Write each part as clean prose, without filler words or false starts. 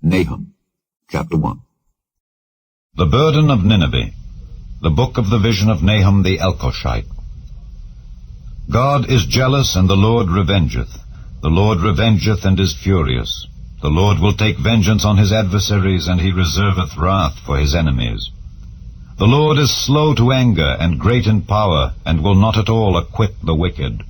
Nahum, chapter 1. The burden of Nineveh. The book of the vision of Nahum the Elkoshite. God is jealous, and the Lord revengeth. The Lord revengeth, and is furious. The Lord will take vengeance on his adversaries, and he reserveth wrath for his enemies. The Lord is slow to anger, and great in power, and will not at all acquit the wicked.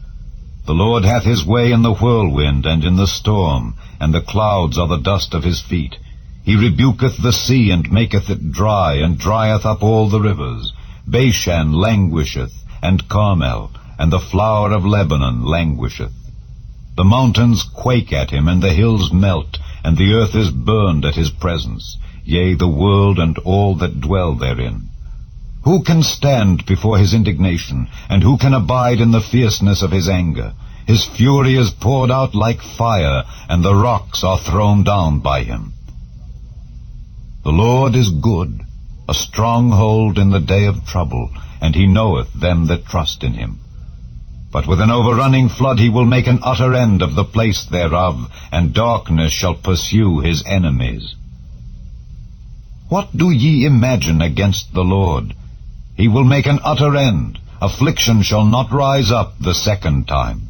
The Lord hath his way in the whirlwind, and in the storm, and the clouds are the dust of his feet. He rebuketh the sea, and maketh it dry, and drieth up all the rivers. Bashan languisheth, and Carmel, and the flower of Lebanon languisheth. The mountains quake at him, and the hills melt, and the earth is burned at his presence, yea, the world and all that dwell therein. Who can stand before his indignation, and who can abide in the fierceness of his anger? His fury is poured out like fire, and the rocks are thrown down by him. The Lord is good, a stronghold in the day of trouble, and he knoweth them that trust in him. But with an overrunning flood he will make an utter end of the place thereof, and darkness shall pursue his enemies. What do ye imagine against the Lord? He will make an utter end. Affliction shall not rise up the second time.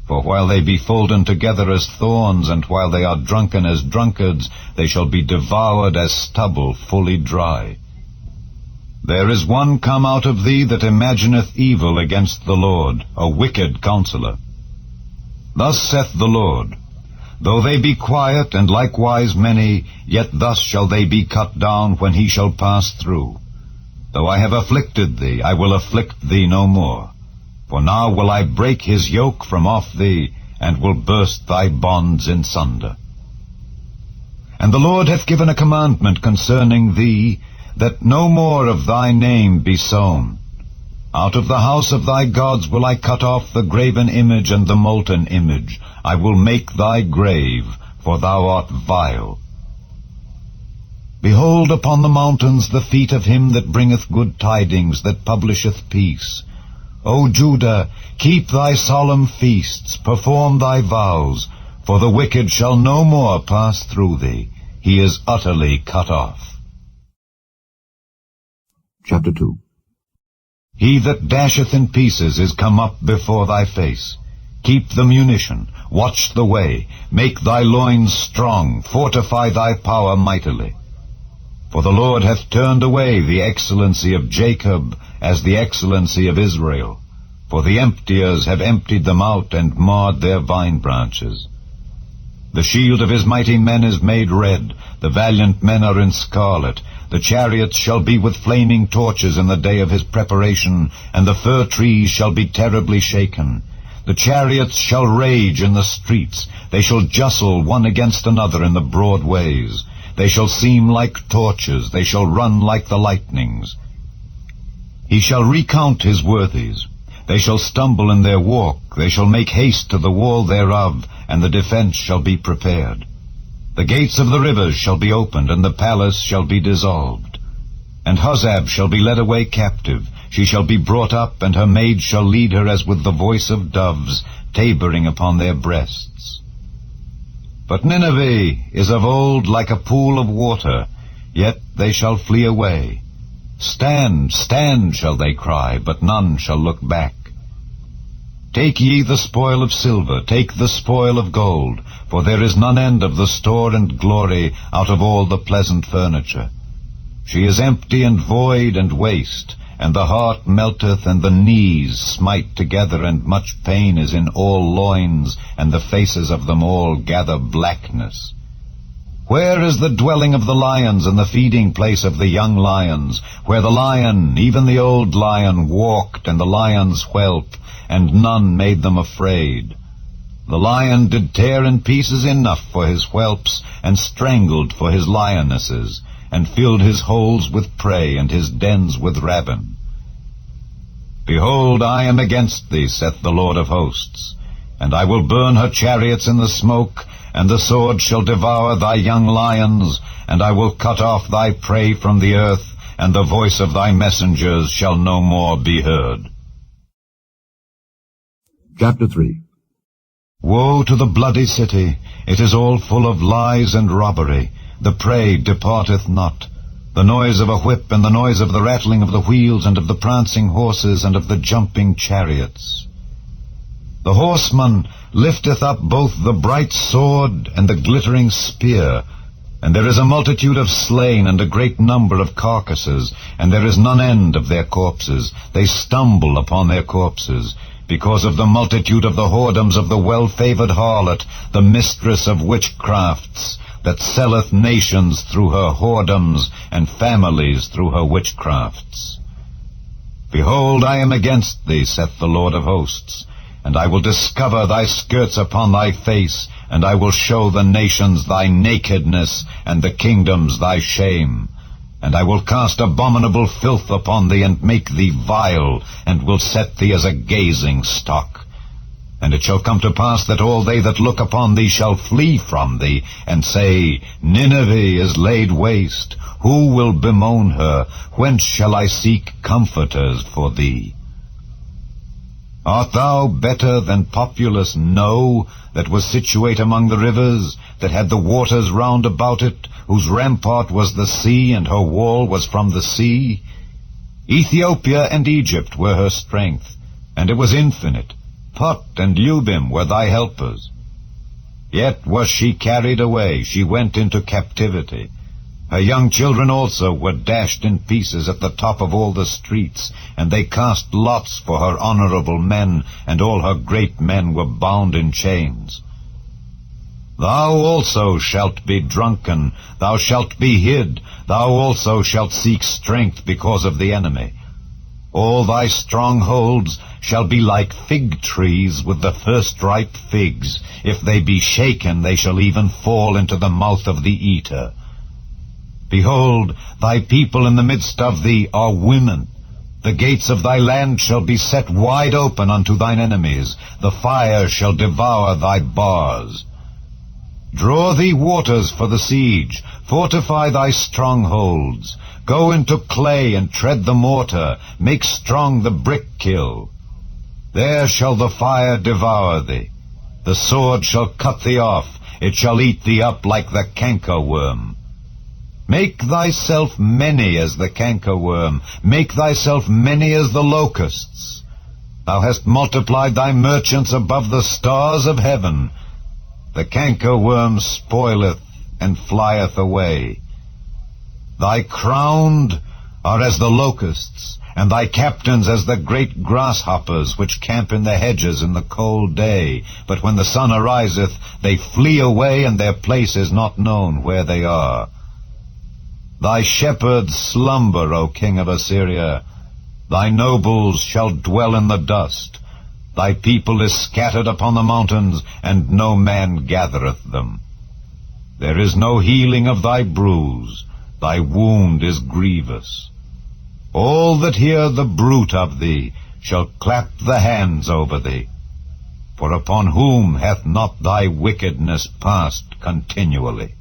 For while they be folden together as thorns, and while they are drunken as drunkards, they shall be devoured as stubble fully dry. There is one come out of thee that imagineth evil against the Lord, a wicked counselor. Thus saith the Lord, though they be quiet and likewise many, yet thus shall they be cut down when he shall pass through. Though I have afflicted thee, I will afflict thee no more. For now will I break his yoke from off thee, and will burst thy bonds in sunder. And the Lord hath given a commandment concerning thee, that no more of thy name be sown. Out of the house of thy gods will I cut off the graven image and the molten image. I will make thy grave, for thou art vile. Behold upon the mountains the feet of him that bringeth good tidings, that publisheth peace. O Judah, keep thy solemn feasts, perform thy vows, for the wicked shall no more pass through thee. He is utterly cut off. Chapter 2. He that dasheth in pieces is come up before thy face. Keep the munition, watch the way, make thy loins strong, fortify thy power mightily. For the Lord hath turned away the excellency of Jacob as the excellency of Israel. For the emptiers have emptied them out and marred their vine branches. The shield of his mighty men is made red, the valiant men are in scarlet. The chariots shall be with flaming torches in the day of his preparation, and the fir trees shall be terribly shaken. The chariots shall rage in the streets, they shall justle one against another in the broad ways. They shall seem like torches, they shall run like the lightnings. He shall recount his worthies. They shall stumble in their walk, they shall make haste to the wall thereof, and the defense shall be prepared. The gates of the rivers shall be opened, and the palace shall be dissolved. And Huzzab shall be led away captive. She shall be brought up, and her maids shall lead her as with the voice of doves, tabering upon their breasts. But Nineveh is of old like a pool of water, yet they shall flee away. Stand, stand, shall they cry, but none shall look back. Take ye the spoil of silver, take the spoil of gold, for there is none end of the store and glory out of all the pleasant furniture. She is empty and void and waste, and the heart melteth, and the knees smite together, and much pain is in all loins, and the faces of them all gather blackness. Where is the dwelling of the lions, and the feeding place of the young lions, where the lion, even the old lion, walked, and the lion's whelp, and none made them afraid? The lion did tear in pieces enough for his whelps, and strangled for his lionesses, and filled his holes with prey, and his dens with rabble. Behold, I am against thee, saith the Lord of hosts, and I will burn her chariots in the smoke, and the sword shall devour thy young lions, and I will cut off thy prey from the earth, and the voice of thy messengers shall no more be heard. Chapter 3. Woe to the bloody city! It is all full of lies and robbery. The prey departeth not. The noise of a whip, and the noise of the rattling of the wheels, and of the prancing horses, and of the jumping chariots. The horseman lifteth up both the bright sword and the glittering spear, and there is a multitude of slain, and a great number of carcasses, and there is none end of their corpses. They stumble upon their corpses, because of the multitude of the whoredoms of the well-favored harlot, the mistress of witchcrafts, that selleth nations through her whoredoms, and families through her witchcrafts. Behold, I am against thee, saith the Lord of hosts, and I will discover thy skirts upon thy face, and I will show the nations thy nakedness, and the kingdoms thy shame. And I will cast abominable filth upon thee, and make thee vile, and will set thee as a gazing stock. And it shall come to pass that all they that look upon thee shall flee from thee, and say, Nineveh is laid waste. Who will bemoan her? Whence shall I seek comforters for thee? Art thou better than populous No, that was situate among the rivers, that had the waters round about it, whose rampart was the sea, and her wall was from the sea? Ethiopia and Egypt were her strength, and it was infinite. Put and Lubim were thy helpers. Yet was she carried away, she went into captivity. Her young children also were dashed in pieces at the top of all the streets, and they cast lots for her honorable men, and all her great men were bound in chains. Thou also shalt be drunken, thou shalt be hid, thou also shalt seek strength because of the enemy. All thy strongholds shall be like fig trees with the first ripe figs. If they be shaken, they shall even fall into the mouth of the eater. Behold, thy people in the midst of thee are women. The gates of thy land shall be set wide open unto thine enemies. The fire shall devour thy bars. Draw thee waters for the siege. Fortify thy strongholds. Go into clay and tread the mortar. Make strong the brick kiln. There shall the fire devour thee. The sword shall cut thee off. It shall eat thee up like the cankerworm. Make thyself many as the cankerworm. Make thyself many as the locusts. Thou hast multiplied thy merchants above the stars of heaven. The cankerworm spoileth and flieth away. Thy crowned are as the locusts, and thy captains as the great grasshoppers, which camp in the hedges in the cold day. But when the sun ariseth, they flee away, and their place is not known where they are. Thy shepherds slumber, O king of Assyria. Thy nobles shall dwell in the dust. Thy people is scattered upon the mountains, and no man gathereth them. There is no healing of thy bruise. Thy wound is grievous. All that hear the bruit of thee shall clap the hands over thee. For upon whom hath not thy wickedness passed continually?